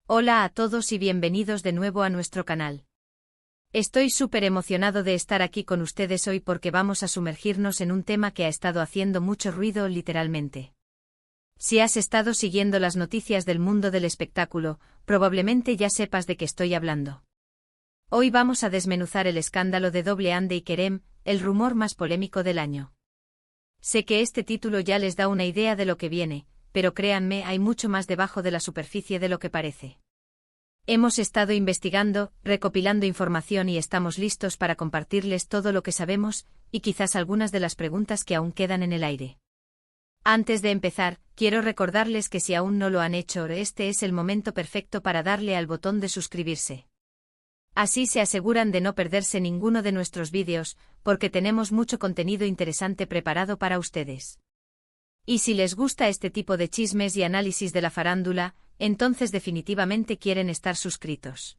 Hola a todos y bienvenidos de nuevo a nuestro canal. Estoy súper emocionado de estar aquí con ustedes hoy porque vamos a sumergirnos en un tema que ha estado haciendo mucho ruido literalmente. Si has estado siguiendo las noticias del mundo del espectáculo, probablemente ya sepas de qué estoy hablando. Hoy vamos a desmenuzar el escándalo de Dobleande y Kerem, el rumor más polémico del año. Sé que este título ya les da una idea de lo que viene, pero créanme, hay mucho más debajo de la superficie de lo que parece. Hemos estado investigando, recopilando información y estamos listos para compartirles todo lo que sabemos, y quizás algunas de las preguntas que aún quedan en el aire. Antes de empezar, quiero recordarles que si aún no lo han hecho, este es el momento perfecto para darle al botón de suscribirse. Así se aseguran de no perderse ninguno de nuestros vídeos, porque tenemos mucho contenido interesante preparado para ustedes. Y si les gusta este tipo de chismes y análisis de la farándula, entonces definitivamente quieren estar suscritos.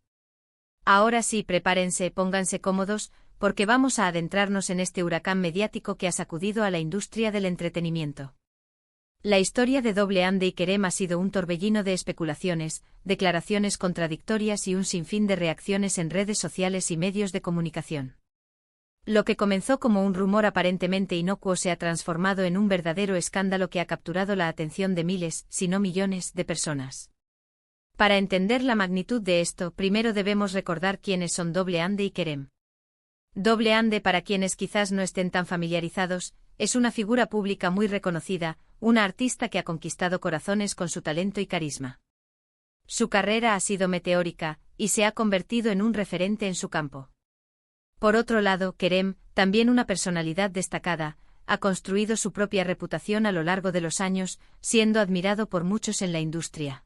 Ahora sí, prepárense, pónganse cómodos, porque vamos a adentrarnos en este huracán mediático que ha sacudido a la industria del entretenimiento. La historia de Dobleande y Kerem ha sido un torbellino de especulaciones, declaraciones contradictorias y un sinfín de reacciones en redes sociales y medios de comunicación. Lo que comenzó como un rumor aparentemente inocuo se ha transformado en un verdadero escándalo que ha capturado la atención de miles, si no millones, de personas. Para entender la magnitud de esto, primero debemos recordar quiénes son Dobleande y Kerem. Dobleande, para quienes quizás no estén tan familiarizados, es una figura pública muy reconocida, una artista que ha conquistado corazones con su talento y carisma. Su carrera ha sido meteórica, y se ha convertido en un referente en su campo. Por otro lado, Kerem, también una personalidad destacada, ha construido su propia reputación a lo largo de los años, siendo admirado por muchos en la industria.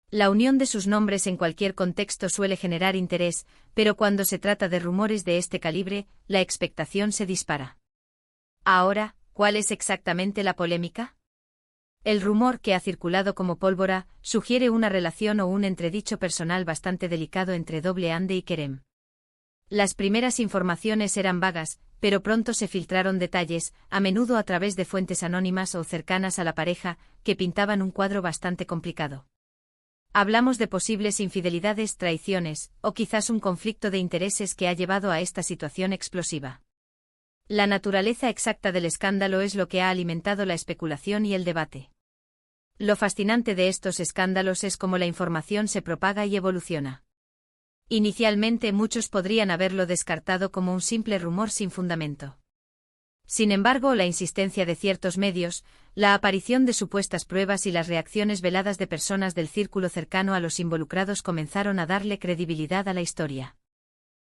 La unión de sus nombres en cualquier contexto suele generar interés, pero cuando se trata de rumores de este calibre, la expectación se dispara. Ahora, ¿cuál es exactamente la polémica? El rumor, que ha circulado como pólvora, sugiere una relación o un entredicho personal bastante delicado entre Dobleande y Kerem. Las primeras informaciones eran vagas, pero pronto se filtraron detalles, a menudo a través de fuentes anónimas o cercanas a la pareja, que pintaban un cuadro bastante complicado. Hablamos de posibles infidelidades, traiciones, o quizás un conflicto de intereses que ha llevado a esta situación explosiva. La naturaleza exacta del escándalo es lo que ha alimentado la especulación y el debate. Lo fascinante de estos escándalos es cómo la información se propaga y evoluciona. Inicialmente muchos podrían haberlo descartado como un simple rumor sin fundamento. Sin embargo, la insistencia de ciertos medios, la aparición de supuestas pruebas y las reacciones veladas de personas del círculo cercano a los involucrados comenzaron a darle credibilidad a la historia.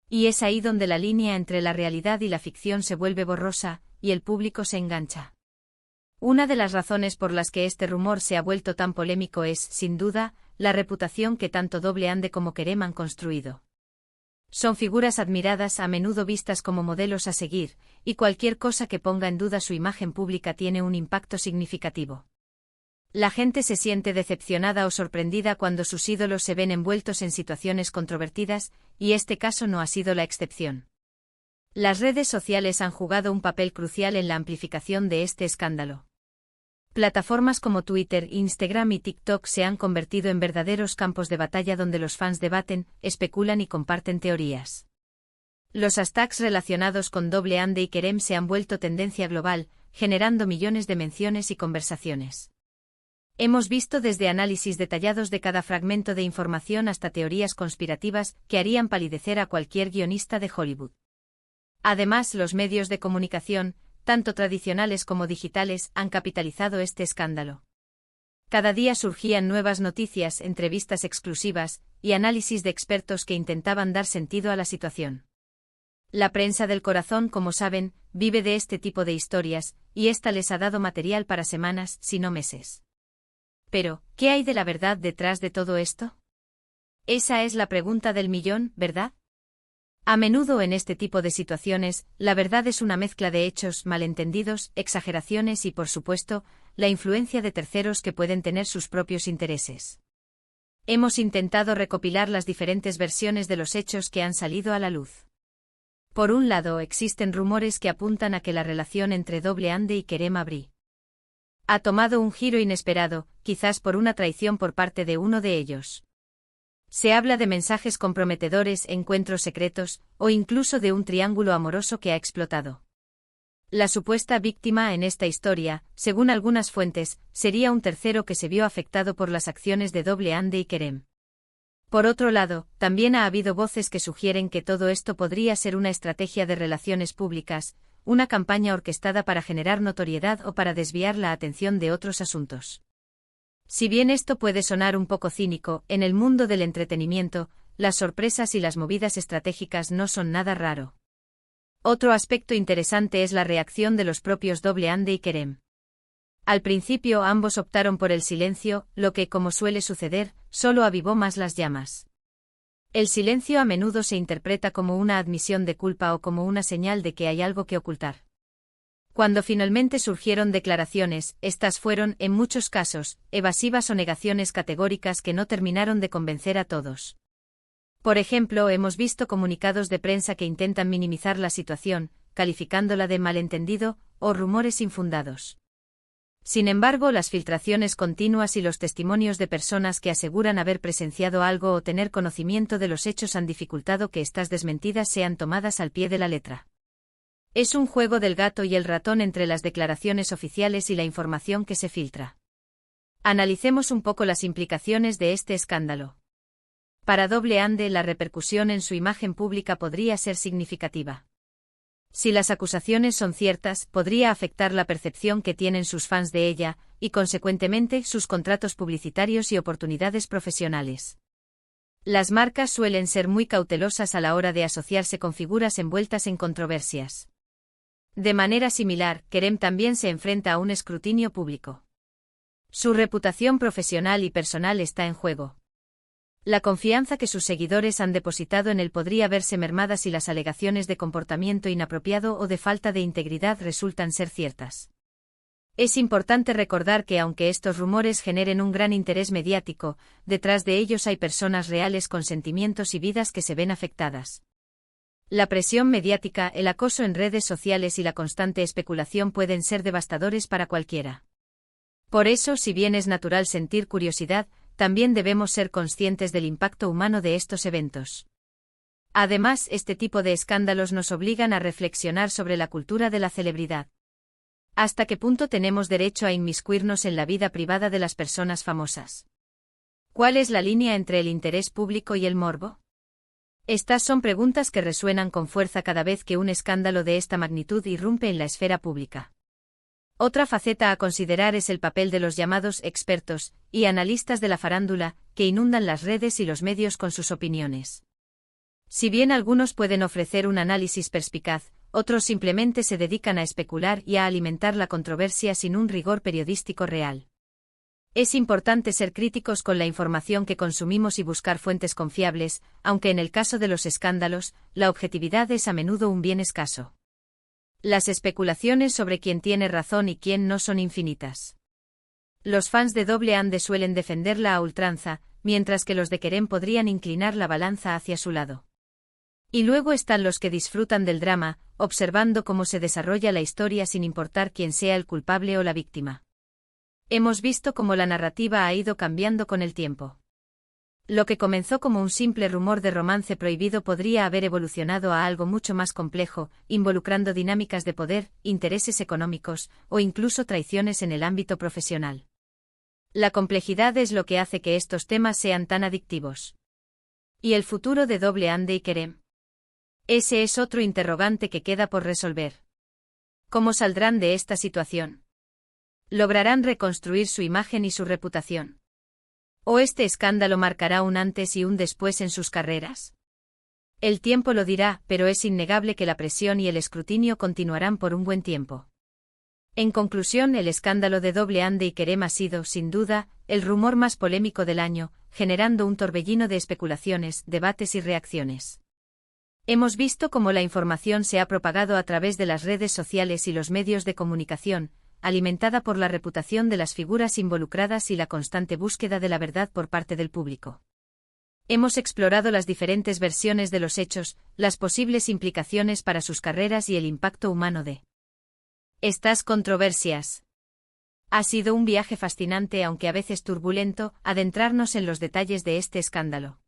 Y es ahí donde la línea entre la realidad y la ficción se vuelve borrosa, y el público se engancha. Una de las razones por las que este rumor se ha vuelto tan polémico es, sin duda, la reputación que tanto Dobleande como Kerem han construido. Son figuras admiradas, a menudo vistas como modelos a seguir, y cualquier cosa que ponga en duda su imagen pública tiene un impacto significativo. La gente se siente decepcionada o sorprendida cuando sus ídolos se ven envueltos en situaciones controvertidas, y este caso no ha sido la excepción. Las redes sociales han jugado un papel crucial en la amplificación de este escándalo. Plataformas como Twitter, Instagram y TikTok se han convertido en verdaderos campos de batalla donde los fans debaten, especulan y comparten teorías. Los hashtags relacionados con Dobleande y Kerem se han vuelto tendencia global, generando millones de menciones y conversaciones. Hemos visto desde análisis detallados de cada fragmento de información hasta teorías conspirativas que harían palidecer a cualquier guionista de Hollywood. Además, los medios de comunicación, tanto tradicionales como digitales, han capitalizado este escándalo. Cada día surgían nuevas noticias, entrevistas exclusivas y análisis de expertos que intentaban dar sentido a la situación. La prensa del corazón, como saben, vive de este tipo de historias, y esta les ha dado material para semanas, si no meses. Pero, ¿qué hay de la verdad detrás de todo esto? Esa es la pregunta del millón, ¿verdad? A menudo en este tipo de situaciones, la verdad es una mezcla de hechos, malentendidos, exageraciones y, por supuesto, la influencia de terceros que pueden tener sus propios intereses. Hemos intentado recopilar las diferentes versiones de los hechos que han salido a la luz. Por un lado, existen rumores que apuntan a que la relación entre Dobleande y Kerem ha tomado un giro inesperado, quizás por una traición por parte de uno de ellos. Se habla de mensajes comprometedores, encuentros secretos, o incluso de un triángulo amoroso que ha explotado. La supuesta víctima en esta historia, según algunas fuentes, sería un tercero que se vio afectado por las acciones de Andy y Kerem. Por otro lado, también ha habido voces que sugieren que todo esto podría ser una estrategia de relaciones públicas, una campaña orquestada para generar notoriedad o para desviar la atención de otros asuntos. Si bien esto puede sonar un poco cínico, en el mundo del entretenimiento, las sorpresas y las movidas estratégicas no son nada raro. Otro aspecto interesante es la reacción de los propios Andy y Kerem. Al principio ambos optaron por el silencio, lo que, como suele suceder, solo avivó más las llamas. El silencio a menudo se interpreta como una admisión de culpa o como una señal de que hay algo que ocultar. Cuando finalmente surgieron declaraciones, estas fueron, en muchos casos, evasivas o negaciones categóricas que no terminaron de convencer a todos. Por ejemplo, hemos visto comunicados de prensa que intentan minimizar la situación, calificándola de malentendido o rumores infundados. Sin embargo, las filtraciones continuas y los testimonios de personas que aseguran haber presenciado algo o tener conocimiento de los hechos han dificultado que estas desmentidas sean tomadas al pie de la letra. Es un juego del gato y el ratón entre las declaraciones oficiales y la información que se filtra. Analicemos un poco las implicaciones de este escándalo. Para Andy, la repercusión en su imagen pública podría ser significativa. Si las acusaciones son ciertas, podría afectar la percepción que tienen sus fans de ella, y consecuentemente sus contratos publicitarios y oportunidades profesionales. Las marcas suelen ser muy cautelosas a la hora de asociarse con figuras envueltas en controversias. De manera similar, Kerem también se enfrenta a un escrutinio público. Su reputación profesional y personal está en juego. La confianza que sus seguidores han depositado en él podría verse mermada si las alegaciones de comportamiento inapropiado o de falta de integridad resultan ser ciertas. Es importante recordar que aunque estos rumores generen un gran interés mediático, detrás de ellos hay personas reales con sentimientos y vidas que se ven afectadas. La presión mediática, el acoso en redes sociales y la constante especulación pueden ser devastadores para cualquiera. Por eso, si bien es natural sentir curiosidad, también debemos ser conscientes del impacto humano de estos eventos. Además, este tipo de escándalos nos obligan a reflexionar sobre la cultura de la celebridad. ¿Hasta qué punto tenemos derecho a inmiscuirnos en la vida privada de las personas famosas? ¿Cuál es la línea entre el interés público y el morbo? Estas son preguntas que resuenan con fuerza cada vez que un escándalo de esta magnitud irrumpe en la esfera pública. Otra faceta a considerar es el papel de los llamados expertos y analistas de la farándula, que inundan las redes y los medios con sus opiniones. Si bien algunos pueden ofrecer un análisis perspicaz, otros simplemente se dedican a especular y a alimentar la controversia sin un rigor periodístico real. Es importante ser críticos con la información que consumimos y buscar fuentes confiables, aunque en el caso de los escándalos, la objetividad es a menudo un bien escaso. Las especulaciones sobre quién tiene razón y quién no son infinitas. Los fans de Andy suelen defenderla a ultranza, mientras que los de Kerem podrían inclinar la balanza hacia su lado. Y luego están los que disfrutan del drama, observando cómo se desarrolla la historia sin importar quién sea el culpable o la víctima. Hemos visto cómo la narrativa ha ido cambiando con el tiempo. Lo que comenzó como un simple rumor de romance prohibido podría haber evolucionado a algo mucho más complejo, involucrando dinámicas de poder, intereses económicos, o incluso traiciones en el ámbito profesional. La complejidad es lo que hace que estos temas sean tan adictivos. ¿Y el futuro de Andy y Kerem? Ese es otro interrogante que queda por resolver. ¿Cómo saldrán de esta situación? ¿Lograrán reconstruir su imagen y su reputación? ¿O este escándalo marcará un antes y un después en sus carreras? El tiempo lo dirá, pero es innegable que la presión y el escrutinio continuarán por un buen tiempo. En conclusión, el escándalo de Andy y Kerem ha sido, sin duda, el rumor más polémico del año, generando un torbellino de especulaciones, debates y reacciones. Hemos visto cómo la información se ha propagado a través de las redes sociales y los medios de comunicación, alimentada por la reputación de las figuras involucradas y la constante búsqueda de la verdad por parte del público. Hemos explorado las diferentes versiones de los hechos, las posibles implicaciones para sus carreras y el impacto humano de estas controversias. Ha sido un viaje fascinante, aunque a veces turbulento, adentrarnos en los detalles de este escándalo.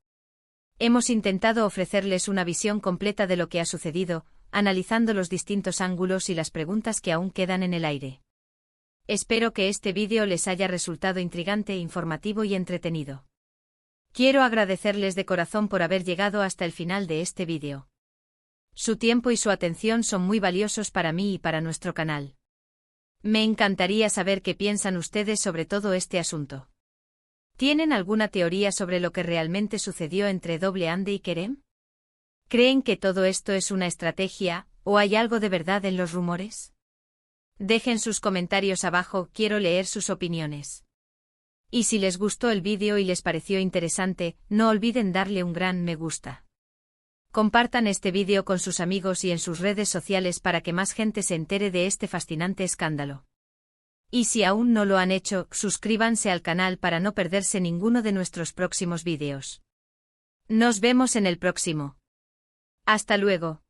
Hemos intentado ofrecerles una visión completa de lo que ha sucedido, analizando los distintos ángulos y las preguntas que aún quedan en el aire. Espero que este vídeo les haya resultado intrigante, informativo y entretenido. Quiero agradecerles de corazón por haber llegado hasta el final de este vídeo. Su tiempo y su atención son muy valiosos para mí y para nuestro canal. Me encantaría saber qué piensan ustedes sobre todo este asunto. ¿Tienen alguna teoría sobre lo que realmente sucedió entre Andy y Kerem? ¿Creen que todo esto es una estrategia, o hay algo de verdad en los rumores? Dejen sus comentarios abajo, quiero leer sus opiniones. Y si les gustó el vídeo y les pareció interesante, no olviden darle un gran me gusta. Compartan este vídeo con sus amigos y en sus redes sociales para que más gente se entere de este fascinante escándalo. Y si aún no lo han hecho, suscríbanse al canal para no perderse ninguno de nuestros próximos vídeos. Nos vemos en el próximo. Hasta luego.